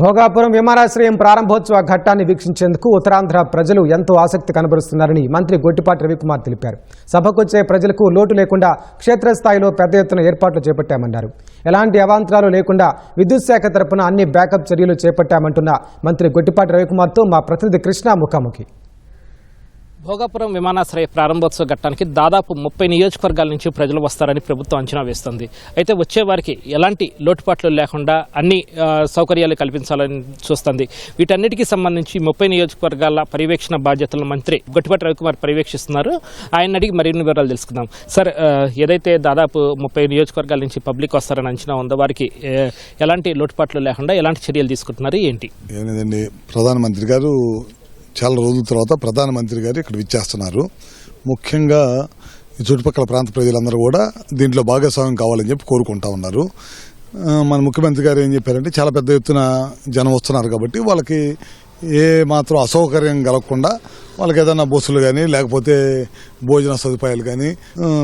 భోగాపురం విమానాశ్రయం ప్రారంభోత్సవ ఘట్టాన్ని వీక్షించేందుకు ఉత్తరాంధ్ర ప్రజలు ఎంతో ఆసక్తి కనబరుస్తున్నారని మంత్రి గొట్టిపాటి రవికుమార్ తెలిపారు. సభకొచ్చే ప్రజలకు లోటు లేకుండా క్షేత్రస్థాయిలో పెద్ద ఎత్తున ఏర్పాట్లు చేపట్టామన్నారు. ఎలాంటి అవాంతరాలు లేకుండా విద్యుత్ శాఖ తరపున అన్ని బ్యాకప్ చర్యలు చేపట్టామంటున్న మంత్రి గొట్టిపాటి రవికుమార్తో మా ప్రతినిధి కృష్ణ ముఖాముఖి. భోగాపురం విమానాశ్రయ ప్రారంభోత్సవ ఘట్టానికి దాదాపు 30 నియోజకవర్గాల నుంచి ప్రజలు వస్తారని ప్రభుత్వం అంచనా వేస్తుంది. అయితే వచ్చే వారికి ఎలాంటి లోటుపాట్లు లేకుండా అన్ని సౌకర్యాలు కల్పించాలని చూస్తుంది. వీటన్నిటికీ సంబంధించి 30 నియోజకవర్గాల పర్యవేక్షణ బాధ్యతలను మంత్రి గొట్టిపాటి రవికుమార్ పర్యవేక్షిస్తున్నారు. ఆయన అడిగి మరిన్ని వివరాలు తెలుసుకుందాం. సార్, ఏదైతే దాదాపు 30 నియోజకవర్గాల నుంచి పబ్లిక్ వస్తారని అంచనా ఉందో వారికి ఎలాంటి లోటుపాట్లు లేకుండా ఎలాంటి చర్యలు తీసుకుంటున్నారు ఏంటి? ప్రధానమంత్రి గారు చాలా రోజుల తర్వాత ప్రధానమంత్రి గారు ఇక్కడ విచ్చేస్తున్నారు. ముఖ్యంగా ఈ చుట్టుపక్కల ప్రాంత ప్రజలందరూ కూడా దీంట్లో భాగస్వామ్యం కావాలని చెప్పి కోరుకుంటా ఉన్నారు. మన ముఖ్యమంత్రి గారు ఏం చెప్పారంటే చాలా పెద్ద ఎత్తున జనం వస్తున్నారు కాబట్టి వాళ్ళకి ఏ మాత్రం అసౌకర్యం కలగకుండా వాళ్ళకి ఏదైనా బస్సులు కానీ లేకపోతే భోజన సదుపాయాలు కానీ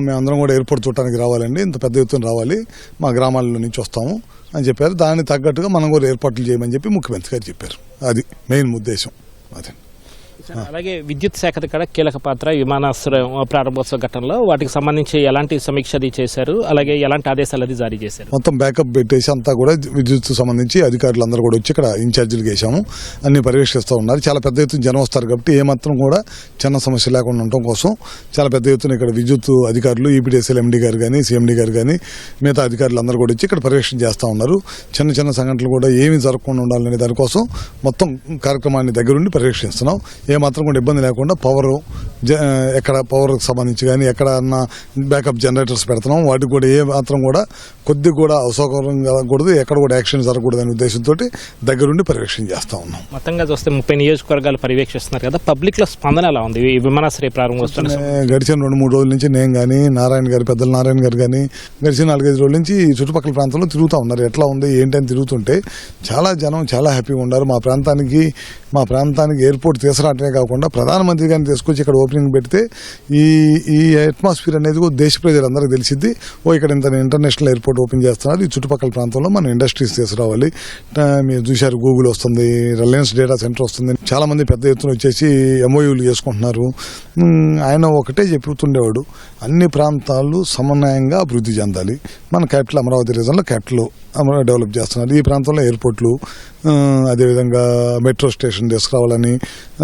మేమందరం కూడా ఎయిర్పోర్ట్ చూడటానికి రావాలండి, ఇంత పెద్ద ఎత్తున రావాలి, మా గ్రామాల నుంచి వస్తాము అని చెప్పారు. దానికి తగ్గట్టుగా మనం కూడా ఏర్పాట్లు చేయమని చెప్పి ముఖ్యమంత్రి గారు చెప్పారు. అది మెయిన్ ఉద్దేశం. అదే అలాగే విద్యుత్ శాఖ కూడా కీలక పాత్ర విమానాశ్రయం ప్రారంభోత్సవ ఘట్టంలో వాటికి సంబంధించి ఎలాంటి సమీక్ష చేశారు, అలాగే ఎలాంటి ఆదేశాలు అది జారీ చేశారు? మొత్తం బ్యాకప్ పెట్టేసి అంతా కూడా విద్యుత్ సంబంధించి అధికారులందరూ కూడా వచ్చి ఇక్కడ ఇన్ఛార్జీలు వేసాము, అన్ని పర్యవేక్షిస్తూ ఉన్నారు. చాలా పెద్ద ఎత్తున జనం వస్తారు కాబట్టి ఏమాత్రం కూడా చిన్న సమస్య లేకుండా ఉండటం కోసం చాలా పెద్ద ఎత్తున ఇక్కడ విద్యుత్ అధికారులు ఈపీడీఎస్ఎల్ ఎండీ గారు కానీ సిఎండీ గారు కానీ మిగతా అధికారులు అందరూ కూడా వచ్చి ఇక్కడ పర్యవేక్షణ చేస్తూ ఉన్నారు. చిన్న చిన్న సంఘటనలు కూడా ఏమీ జరగకుండా ఉండాలనే దానికోసం మొత్తం కార్యక్రమాన్ని దగ్గరుండి పర్యవేక్షిస్తున్నాం. ఏమాత్రం కూడా ఇబ్బంది లేకుండా ఎక్కడ పవర్కి సంబంధించి కానీ ఎక్కడన్నా బ్యాకప్ జనరేటర్స్ పెడుతున్నాం, వాటికి కూడా ఏ మాత్రం కూడా కొద్దిగా కూడా అసౌకర్యం కలగకూడదు, ఎక్కడ కూడా యాక్షన్ జరగకూడదు అనే ఉద్దేశంతో దగ్గరుండి పర్యవేక్షణ చేస్తూ ఉన్నాం. మొత్తంగా చూస్తే 30 నియోజకవర్గాలు పర్యవేక్షిస్తున్నారు కదా, పబ్లిక్ లో స్పందన ఎలా ఉంది ఈ విమానాశ్రయ ప్రారంభోత్సవం? గడిచిన 2-3 రోజుల నుంచి నేను కానీ పెద్దల నారాయణ గారు కానీ గడిచిన 4-5 రోజుల నుంచి చుట్టుపక్కల ప్రాంతంలో తిరుగుతూ ఉన్నారు. ఎట్లా ఉంది ఏంటని తిరుగుతుంటే చాలా జనం చాలా హ్యాపీగా ఉన్నారు. మా ప్రాంతానికి ఎయిర్పోర్ట్ తీసుకురావటమే కాకుండా ప్రధానమంత్రి గారిని తీసుకొచ్చి ఇక్కడ ఓపెనింగ్ పెడితే ఈ అట్మాస్ఫియర్ అనేది దేశ ప్రజలందరికీ తెలిసింది. ఇక్కడ ఇంత ఇంటర్నేషనల్ ఎయిర్పోర్ట్ ఓపెన్ చేస్తున్నారు. ఈ చుట్టుపక్కల ప్రాంతంలో మనం ఇండస్ట్రీస్ తీసుకురావాలి. మీరు చూశారు, గూగుల్ వస్తుంది, రిలయన్స్ డేటా సెంటర్ వస్తుంది, చాలా మంది పెద్ద ఎత్తున వచ్చేసి ఎంఓయూలు చేసుకుంటున్నారు. ఆయన ఒకటే చెబుతుండేవాడు, అన్ని ప్రాంతాలు సమన్వయంగా అభివృద్ధి చెందాలి. మన క్యాపిటల్ అమరావతి రీజన్లో క్యాపిటల్ డెవలప్ చేస్తున్నారు. ఈ ప్రాంతంలో ఎయిర్పోర్ట్లు, అదేవిధంగా మెట్రో స్టేషన్ తీసుకురావాలని,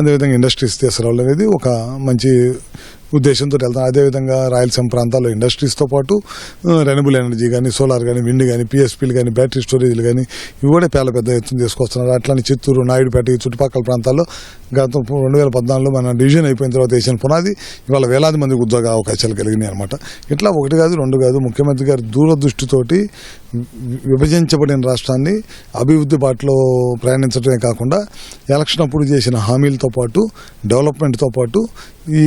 అదేవిధంగా ఇండస్ట్రీస్ తీసుకురావాలనేది ఒక మంచి ఉద్దేశంతో వెళ్తాం. అదేవిధంగా రాయలసీమ ప్రాంతాల్లో ఇండస్ట్రీస్తో పాటు రెన్యూబుల్ ఎనర్జీ కానీ, సోలార్ కానీ, విండ్ కానీ, పిఎస్పీలు కానీ, బ్యాటరీ స్టోరేజ్లు కానీ ఇవి కూడా చాలా పెద్ద ఎత్తున తీసుకొస్తున్నారు. అట్లానే చిత్తూరు, నాయుడుపేట ఈ చుట్టుపక్కల ప్రాంతాల్లో గత 2014లో మన డివిజన్ అయిపోయిన తర్వాత వేసిన పునాది ఇవాళ వేలాది మందికి ఉద్యోగ అవకాశాలు కలిగినాయి అనమాట. ఇట్లా 1 కాదు 2 కాదు, ముఖ్యమంత్రి గారి దూరదృష్టితోటి విభజించబడిన రాష్ట్రాన్ని అభివృద్ధి బాటలో ప్రయాణించడమే కాకుండా ఎలక్షన్ అప్పుడు చేసిన హామీలతో పాటు డెవలప్మెంట్తో పాటు ఈ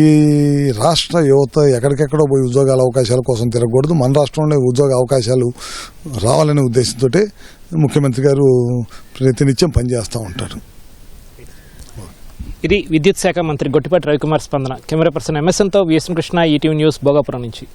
రాష్ట్ర యువత ఎక్కడికెక్కడో పోయి ఉద్యోగాల అవకాశాల కోసం తిరగకూడదు, మన రాష్ట్రంలో ఉద్యోగ అవకాశాలు రావాలనే ఉద్దేశంతో ముఖ్యమంత్రి గారు ప్రతినిత్యం పనిచేస్తూ ఉంటారు. ఇది విద్యుత్ శాఖ మంత్రి గొట్టిపాటి రవికుమార్ స్పందన. కెమెరా పర్సన్ ఎంఎస్ఎన్తో VSM Krishna, ETV news, Bhogapuram నుంచి.